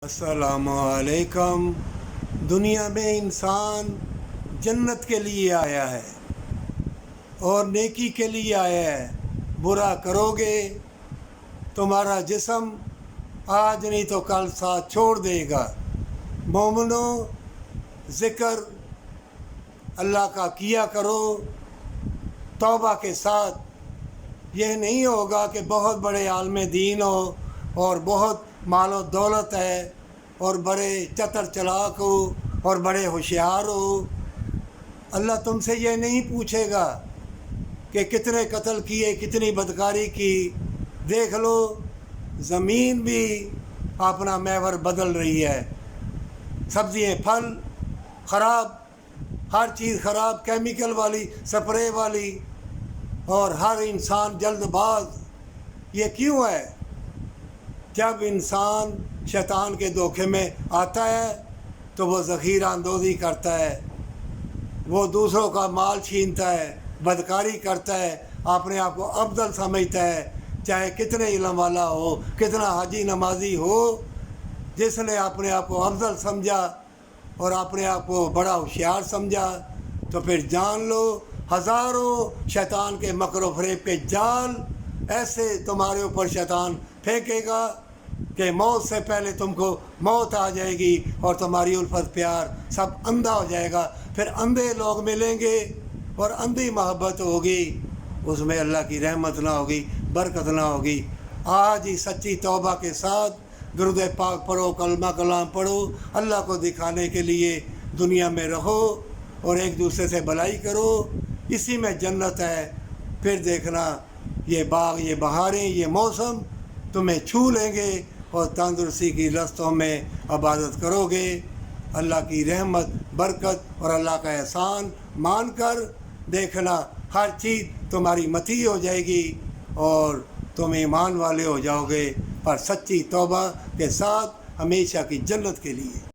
السلام علیکم۔ دنیا میں انسان جنت کے لیے آیا ہے اور نیکی کے لیے آیا ہے۔ برا کرو گے تمہارا جسم آج نہیں تو کل ساتھ چھوڑ دے گا۔ مومنوں، ذکر اللہ کا کیا کرو توبہ کے ساتھ۔ یہ نہیں ہوگا کہ بہت بڑے عالم دین ہو اور بہت مال و دولت ہے اور بڑے چتر چلاک ہو اور بڑے ہوشیار ہو۔ اللہ تم سے یہ نہیں پوچھے گا کہ کتنے قتل کیے، کتنی بدکاری کی۔ دیکھ لو زمین بھی اپنا محور بدل رہی ہے، سبزیاں پھل خراب، ہر چیز خراب، کیمیکل والی، سپرے والی، اور ہر انسان جلد باز۔ یہ کیوں ہے؟ جب انسان شیطان کے دھوکے میں آتا ہے تو وہ ذخیرہ اندوزی کرتا ہے، وہ دوسروں کا مال چھینتا ہے، بدکاری کرتا ہے، اپنے آپ کو افضل سمجھتا ہے، چاہے کتنے علم والا ہو، کتنا حاجی نمازی ہو۔ جس نے اپنے آپ کو افضل سمجھا اور اپنے آپ کو بڑا ہوشیار سمجھا تو پھر جان لو ہزاروں شیطان کے مکر و فریب کے جال ایسے تمہارے اوپر شیطان پھینکے گا کہ موت سے پہلے تم کو موت آ جائے گی اور تمہاری الفت پیار سب اندھا ہو جائے گا۔ پھر اندھے لوگ ملیں گے اور اندھی محبت ہوگی، اس میں اللہ کی رحمت نہ ہوگی، برکت نہ ہوگی۔ آج ہی سچی توبہ کے ساتھ درود پاک پڑھو، کلمہ کلام پڑھو، اللہ کو دکھانے کے لیے دنیا میں رہو اور ایک دوسرے سے بھلائی کرو، اسی میں جنت ہے۔ پھر دیکھنا یہ باغ، یہ بہاریں، یہ موسم تمہیں چھو لیں گے اور تندرستی کی رستوں میں عبادت کرو گے۔ اللہ کی رحمت، برکت اور اللہ کا احسان مان کر دیکھنا ہر چیز تمہاری متی ہو جائے گی اور تم ایمان والے ہو جاؤ گے، پر سچی توبہ کے ساتھ ہمیشہ کی جنت کے لیے۔